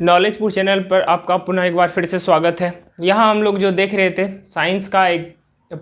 नॉलेजपुर channel पर आपका पुनः एक बार फिर से स्वागत है। यहाँ हम लोग जो देख रहे थे साइंस का एक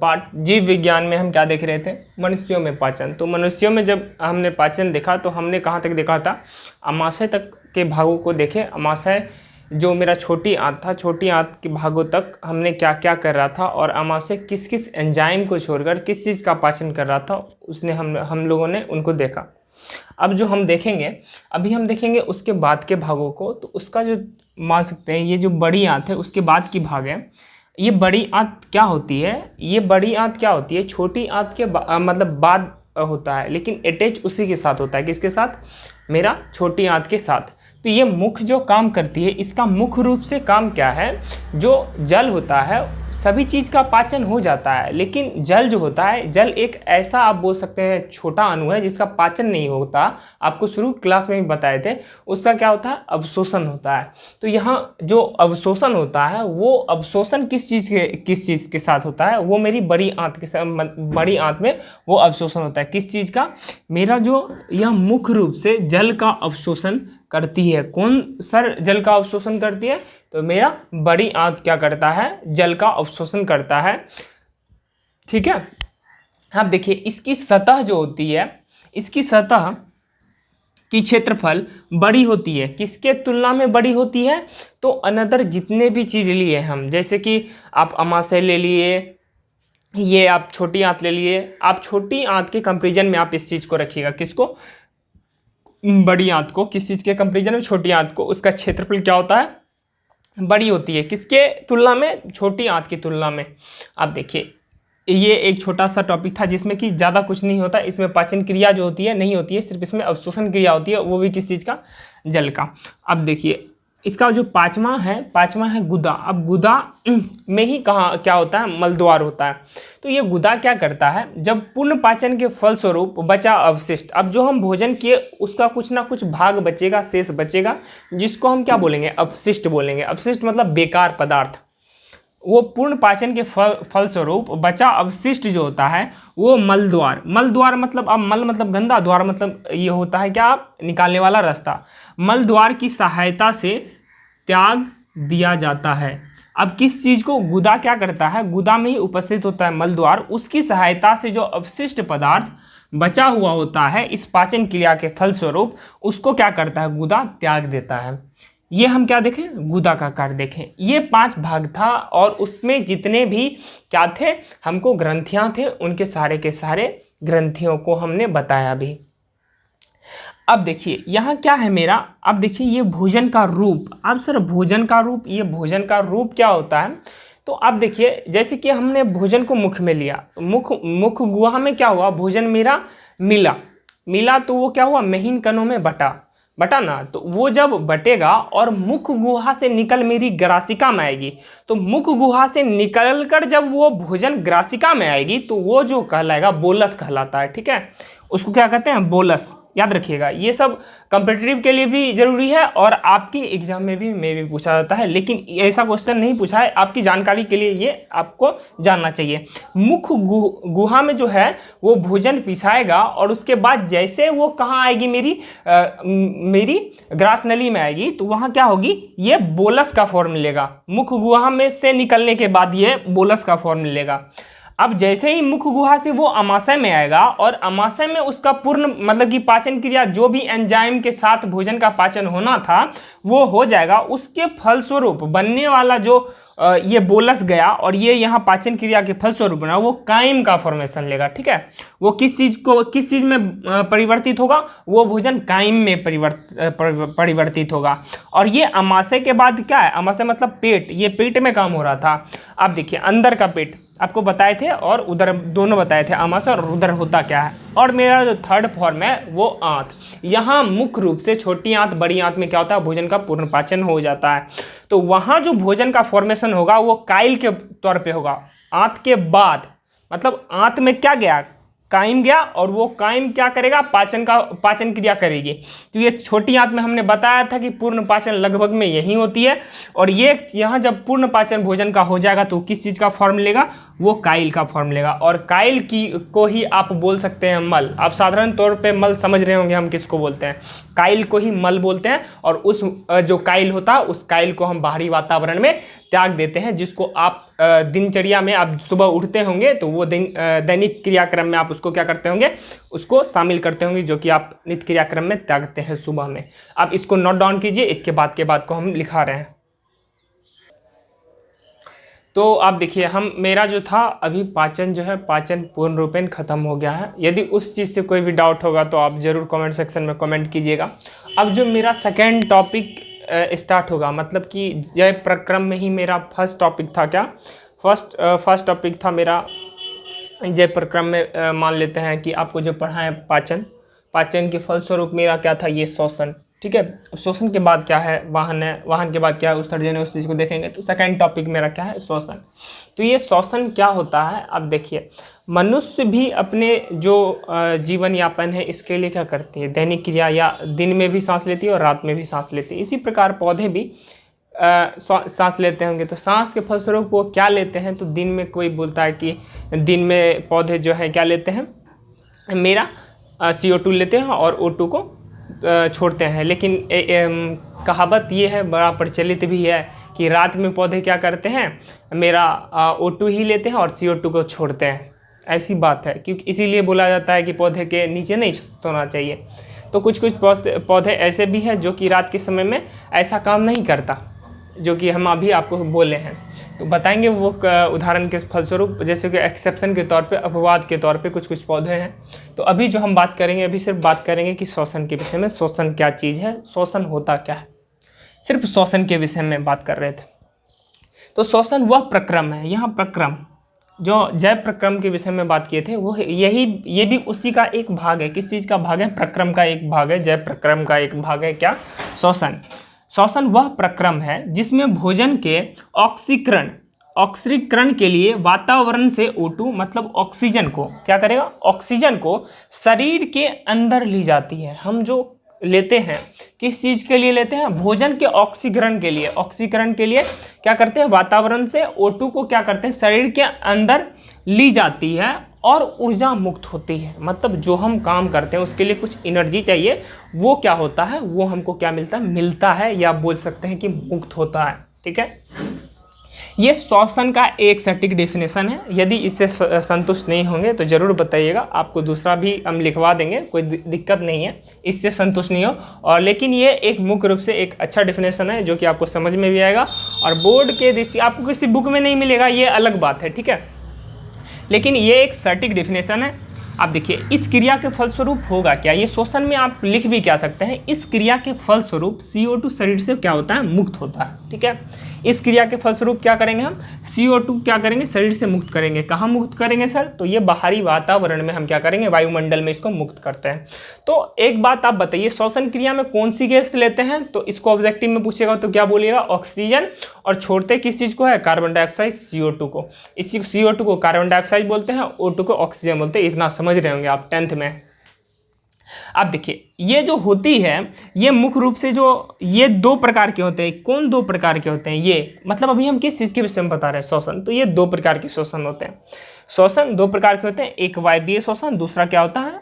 पार्ट जीव विज्ञान में हम क्या देख रहे थे, मनुष्यों में पाचन। तो मनुष्यों में जब हमने पाचन देखा तो हमने कहाँ तक देखा था, अमाशय तक के भागों को देखे। अमाशय जो मेरा छोटी आंत था, छोटी आंत के भागों तक हमने क्या क्या कर रहा था और अमाशय किस किस एंजाइम को छोड़कर किस चीज़ का पाचन कर रहा था, उसने हम लोगों ने उनको देखा। अब जो हम देखेंगे, अभी हम देखेंगे उसके बाद के भागों को। तो उसका जो मान सकते हैं, ये जो बड़ी आंत है उसके बाद की भाग है। ये बड़ी आंत क्या होती है, ये बड़ी आंत क्या होती है, छोटी आंत के मतलब बाद होता है, लेकिन अटैच उसी के साथ होता है। किसके साथ, मेरा छोटी आंत के साथ। तो ये मुख्य जो काम करती है, इसका मुख्य रूप से काम क्या है, जो जल होता है सभी चीज़ का पाचन हो जाता है, लेकिन जल जो होता है, जल एक ऐसा आप बोल सकते हैं छोटा अणु है जिसका पाचन नहीं होता। आपको शुरू क्लास में भी बताए थे, उसका क्या होता है, अवशोषण होता है। तो यहाँ जो अवशोषण होता है, वो अवशोषण किस चीज़ के साथ होता है, वो मेरी बड़ी आंत के साथ, बड़ी आंत में वो अवशोषण होता है। किस चीज़ का, मेरा जो यह मुख्य रूप से जल का अवशोषण करती है। कौन सर जल का अवशोषण करती है, तो मेरा बड़ी आंत क्या करता है, जल का अवशोषण करता है। ठीक है। अब देखिए इसकी सतह जो होती है, इसकी सतह की क्षेत्रफल बड़ी होती है। किसके तुलना में बड़ी होती है, तो अनदर जितने भी चीज़ लिए हम, जैसे कि आप अमाशय ले लिए, ये आप छोटी आंत ले लिए। आप छोटी आंत के कंपेरिजन में आप इस चीज़ को रखिएगा, किसको, बड़ी आंत को। किस चीज़ के कंपेरिजन में, छोटी आंत को। उसका क्षेत्रफल क्या होता है, बड़ी होती है। किसके तुलना में, छोटी आंत की तुलना में। आप देखिए ये एक छोटा सा टॉपिक था जिसमें कि ज़्यादा कुछ नहीं होता, इसमें पाचन क्रिया जो होती है नहीं होती है, सिर्फ इसमें अवशोषण क्रिया होती है, वो भी किस चीज़ का, जल का। अब देखिए इसका जो पाँचवा है गुदा। अब गुदा में ही कहाँ क्या होता है, मलद्वार होता है। तो ये गुदा क्या करता है, जब पूर्ण पाचन के फलस्वरूप बचा अवशिष्ट, अब जो हम भोजन किए उसका कुछ ना कुछ भाग बचेगा, शेष बचेगा, जिसको हम क्या बोलेंगे, अवशिष्ट बोलेंगे। अवशिष्ट मतलब बेकार पदार्थ। वो पूर्ण पाचन के फलस्वरूप बचा अवशिष्ट जो होता है, वो मलद्वार मतलब, अब मल मतलब गंदा, द्वार मतलब ये होता है क्या, निकालने वाला रास्ता। मलद्वार की सहायता से त्याग दिया जाता है। अब किस चीज़ को गुदा क्या करता है, गुदा में ही उपस्थित होता है मलद्वार, उसकी सहायता से जो अवशिष्ट पदार्थ बचा हुआ होता है इस पाचन क्रिया के फलस्वरूप, उसको क्या करता है, गुदा त्याग देता है। ये हम क्या देखें, गुदा का कार्य देखें। ये 5 भाग था और उसमें जितने भी क्या थे, हमको ग्रंथियां थे, उनके सारे के सारे ग्रंथियों को हमने बताया भी। अब देखिए यहाँ क्या है मेरा, अब देखिए ये भोजन का रूप। अब सर भोजन का रूप, ये भोजन का रूप क्या होता है, तो अब देखिए जैसे कि हमने भोजन को मुख में लिया, मुख गुहा में क्या हुआ, भोजन मेरा मिला तो वो क्या हुआ, महीन कणों में बटा ना। तो वो जब बटेगा और मुख गुहा से निकल मेरी ग्रासिका में आएगी, तो मुख गुहा से निकल कर जब वो भोजन ग्रासिका में आएगी तो वो जो कहलाएगा बोलस कहलाता है। ठीक है, उसको क्या कहते हैं, बोलस। याद रखिएगा, ये सब कॉम्पिटिटिव के लिए भी जरूरी है और आपके एग्जाम में भी पूछा जाता है, लेकिन ऐसा क्वेश्चन नहीं पूछा है, आपकी जानकारी के लिए ये आपको जानना चाहिए। मुख गुहा में जो है वो भोजन पिसाएगा और उसके बाद जैसे वो कहाँ आएगी, मेरी ग्रास नली में आएगी, तो वहाँ क्या होगी, ये बोलस का फॉर्म लेगा। मुख गुहा में से निकलने के बाद ये बोलस का फॉर्म लेगा। अब जैसे ही मुख गुहा से वो अमाशय में आएगा और अमाशय में उसका पूर्ण मतलब कि पाचन क्रिया, जो भी एंजाइम के साथ भोजन का पाचन होना था वो हो जाएगा। उसके फलस्वरूप बनने वाला जो ये बोलस गया और ये यहाँ पाचन क्रिया के फलस्वरूप बना, वो काइम का फॉर्मेशन लेगा। ठीक है, वो किस चीज़ में परिवर्तित होगा, वो भोजन काइम में परिवर्तित होगा। और ये अमाशय के बाद क्या है, अमाशय मतलब पेट, ये पेट में काम हो रहा था। आप देखिए अंदर का पेट आपको बताए थे और उधर दोनों बताए थे, अमाशय और उधर होता क्या है। और मेरा जो थर्ड फॉर्म है वो आंत। यहाँ मुख्य रूप से छोटी आंत, बड़ी आंत में क्या होता है, भोजन का पूर्ण पाचन हो जाता है। तो वहाँ जो भोजन का फॉर्मेशन होगा वो काइल के तौर पे होगा। आंत के बाद मतलब आंत में क्या गया, कायम गया और वो कायम क्या करेगा, पाचन क्रिया करेगी। तो ये छोटी आंत में हमने बताया था कि पूर्ण पाचन लगभग में यही होती है, और ये यहाँ जब पूर्ण पाचन भोजन का हो जाएगा तो किस चीज़ का फॉर्म लेगा, वो काइल का फॉर्म लेगा। और काइल को ही आप बोल सकते हैं मल। आप साधारण तौर पे मल समझ रहे होंगे हम किसको बोलते हैं, काइल को ही मल बोलते हैं। और उस जो काइल होता है उस काइल को हम बाहरी वातावरण में त्याग देते हैं, जिसको आप दिनचर्या में आप सुबह उठते होंगे तो वो दैनिक क्रियाक्रम में आप उसको क्या करते होंगे, उसको शामिल करते होंगे, जो कि आप नित्य क्रियाक्रम में त्यागते हैं सुबह में। आप इसको नोट डाउन कीजिए, इसके बाद के बात को हम लिखा रहे हैं। तो आप देखिए, मेरा जो था अभी पाचन जो है, पाचन पूर्ण रूपेण खत्म हो गया है। यदि उस चीज़ से कोई भी डाउट होगा तो आप ज़रूर कमेंट सेक्शन में कमेंट कीजिएगा। अब जो मेरा सेकेंड टॉपिक स्टार्ट होगा, मतलब कि जय प्रक्रम में ही मेरा फर्स्ट टॉपिक था। क्या फर्स्ट टॉपिक था मेरा जय प्रक्रम में, मान लेते हैं कि आपको जो पढ़ा है पाचन के फलस्वरूप मेरा क्या था, ये श्वसन। ठीक है, श्वसन के बाद क्या है, वाहन है, वाहन के बाद क्या है, उत्सर्जन है, उस चीज़ को देखेंगे। तो सेकंड टॉपिक मेरा क्या है, श्वसन। तो ये श्वसन क्या होता है, अब देखिए, मनुष्य भी अपने जो जीवन यापन है इसके लिए क्या करती है, दैनिक क्रिया, या दिन में भी सांस लेती है और रात में भी सांस लेती है। इसी प्रकार पौधे भी सांस लेते होंगे। तो सांस के फलस्वरूप वो क्या लेते हैं, तो दिन में कोई बोलता है कि दिन में पौधे जो है क्या लेते हैं, मेरा CO2 लेते हैं और O2 को छोड़ते हैं। लेकिन कहावत ये है, बड़ा प्रचलित भी है, कि रात में पौधे क्या करते हैं, मेरा O2 ही लेते हैं और CO2 को छोड़ते हैं। ऐसी बात है, क्योंकि इसीलिए बोला जाता है कि पौधे के नीचे नहीं सोना चाहिए। तो कुछ पौधे ऐसे भी हैं जो कि रात के समय में ऐसा काम नहीं करता, जो कि हम अभी आपको बोले हैं। तो बताएंगे वो उदाहरण के फलस्वरूप, जैसे कि एक्सेप्शन के तौर पे, अपवाद के तौर पे कुछ पौधे हैं। तो अभी जो हम बात करेंगे, अभी सिर्फ बात करेंगे कि श्वसन के विषय में, श्वसन क्या चीज़ है, श्वसन होता क्या है, सिर्फ श्वसन के विषय में बात कर रहे थे। तो श्वसन वह प्रक्रम है, यहाँ प्रक्रम जो जय प्रक्रम के विषय में बात किए थे, वो ये भी उसी का एक भाग है। किस चीज़ का भाग है, प्रक्रम का एक भाग है, जय प्रक्रम का एक भाग है क्या, श्वसन। श्वसन वह प्रक्रम है जिसमें भोजन के ऑक्सीकरण के लिए वातावरण से O2 मतलब ऑक्सीजन को क्या करेगा, ऑक्सीजन को शरीर के अंदर ली जाती है। हम जो लेते हैं, किस चीज़ के लिए लेते हैं, भोजन के ऑक्सीकरण के लिए क्या करते हैं, वातावरण से O2 को क्या करते हैं, शरीर के अंदर ली जाती है और ऊर्जा मुक्त होती है। मतलब जो हम काम करते हैं उसके लिए कुछ एनर्जी चाहिए, वो क्या होता है, वो हमको क्या मिलता है, या बोल सकते हैं कि मुक्त होता है। ठीक है, ये श्वसन का एक सटीक डेफिनेशन है। यदि इससे संतुष्ट नहीं होंगे तो ज़रूर बताइएगा, आपको दूसरा भी हम लिखवा देंगे, कोई दिक्कत नहीं है, इससे संतुष्ट नहीं हो। और लेकिन ये एक मुख्य रूप से एक अच्छा डेफिनेशन है जो कि आपको समझ में भी आएगा, और बोर्ड के दृष्टि आपको किसी बुक में नहीं मिलेगा, ये अलग बात है। ठीक है, लेकिन ये एक सटीक डेफिनेशन है। आप देखिए, इस क्रिया के फलस्वरूप होगा क्या, ये श्वसन में आप लिख भी क्या सकते हैं, इस क्रिया के फलस्वरूप CO2 शरीर से क्या होता है, मुक्त होता है। ठीक है, इस क्रिया के फलस्वरूप क्या करेंगे हम, CO2 क्या करेंगे, शरीर से मुक्त करेंगे। कहाँ मुक्त करेंगे सर, तो ये बाहरी वातावरण में हम क्या करेंगे, वायुमंडल में इसको मुक्त करते हैं। तो एक बात आप बताइए, श्वसन क्रिया में कौन सी गैस लेते हैं, तो इसको ऑब्जेक्टिव में पूछेगा तो क्या बोलिएगा, ऑक्सीजन, और छोड़ते किस चीज़ को है, कार्बन डाइऑक्साइड, CO2 को। इसी CO2 को कार्बन डाइऑक्साइड बोलते हैं, O2 को ऑक्सीजन बोलते हैं। इतना समझ रहे होंगे आप 10th में। आप देखिए, ये जो होती है, ये मुख्य रूप से जो ये दो प्रकार के होते हैं। कौन दो प्रकार के होते हैं, ये मतलब अभी हम किस चीज़ के विषय में बता रहे हैं, श्वसन। तो ये दो प्रकार के श्वसन होते हैं। श्वसन दो प्रकार के होते हैं, एक वायवीय श्वसन, दूसरा क्या होता है,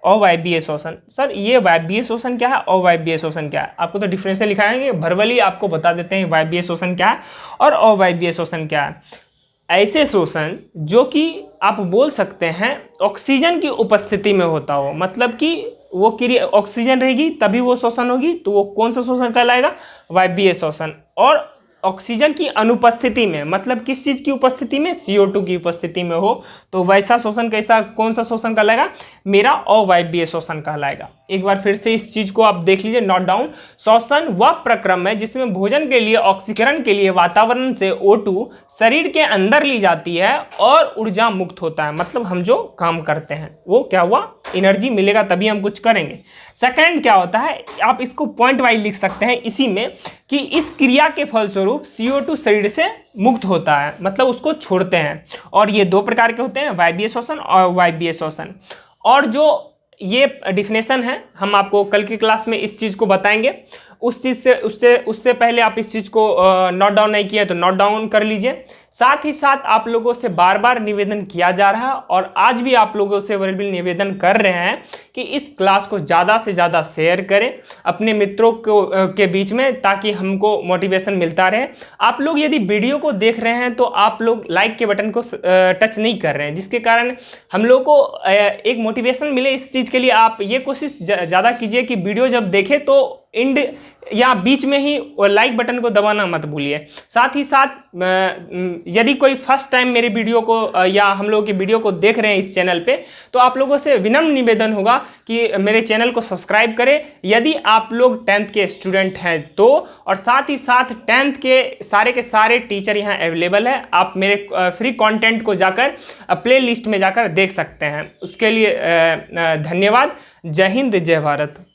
अवायवीय श्वसन। सर ये वायवीय श्वसन क्या है, अवायवीय श्वसन क्या है, आपको तो डिफरेंशियल लिखाएंगे, भरवली आपको बता देते हैं वायवीय श्वसन क्या है और अवायवीय श्वसन क्या है। ऐसे श्वसन जो कि आप बोल सकते हैं ऑक्सीजन की उपस्थिति में होता हो, मतलब कि वो क्रिया ऑक्सीजन रहेगी तभी वो श्वसन होगी, तो वो कौन सा श्वसन कहलाएगा, वायवीय श्वसन। और ऑक्सीजन की अनुपस्थिति में, मतलब किस चीज़ की उपस्थिति में, CO2 की उपस्थिति में हो, तो वैसा श्वसन कैसा, कौन सा श्वसन कहलाएगा, मेरा अवायवीय श्वसन कहलाएगा। एक बार फिर से इस चीज को आप देख लीजिए, नोट डाउन। श्वसन वह प्रक्रम है जिसमें भोजन के लिए ऑक्सीकरण के लिए वातावरण से O2 शरीर के अंदर ली जाती है और ऊर्जा मुक्त होता है। मतलब हम जो काम करते हैं वो क्या हुआ, एनर्जी मिलेगा तभी हम कुछ करेंगे। सेकंड क्या होता है, आप इसको पॉइंट वाइज लिख सकते हैं इसी में, कि इस क्रिया के फलस्वरूप रूप CO2 शरीर से मुक्त होता है, मतलब उसको छोड़ते हैं। और ये दो प्रकार के होते हैं, वायवीय श्वसन और वायवीय श्वसन। और जो ये डिफिनेशन है हम आपको कल की क्लास में इस चीज़ को बताएंगे। उस चीज़ से उससे पहले आप इस चीज़ को नोट डाउन नहीं किया तो नोट डाउन कर लीजिए। साथ ही साथ आप लोगों से बार बार निवेदन किया जा रहा है और आज भी आप लोगों से वर्बल निवेदन कर रहे हैं कि इस क्लास को ज़्यादा से ज़्यादा शेयर करें अपने मित्रों को के बीच में, ताकि हमको मोटिवेशन मिलता रहे। आप लोग यदि वीडियो को देख रहे हैं तो आप लोग लाइक के बटन को टच नहीं कर रहे हैं, जिसके कारण हम लोग को एक मोटिवेशन मिले इस चीज़ के लिए। आप ये कोशिश ज़्यादा कीजिए कि वीडियो जब देखें तो एंड या बीच में ही लाइक बटन को दबाना मत भूलिए। साथ ही साथ यदि कोई फर्स्ट टाइम मेरे वीडियो को या हम लोग की वीडियो को देख रहे हैं इस चैनल पे, तो आप लोगों से विनम्र निवेदन होगा कि मेरे चैनल को सब्सक्राइब करें यदि आप लोग 10th के स्टूडेंट हैं तो। और साथ ही साथ 10th के सारे टीचर यहाँ अवेलेबल है, आप मेरे फ्री कंटेंट को जाकर प्ले लिस्ट में जाकर देख सकते हैं। उसके लिए धन्यवाद। जय हिंद, जय भारत।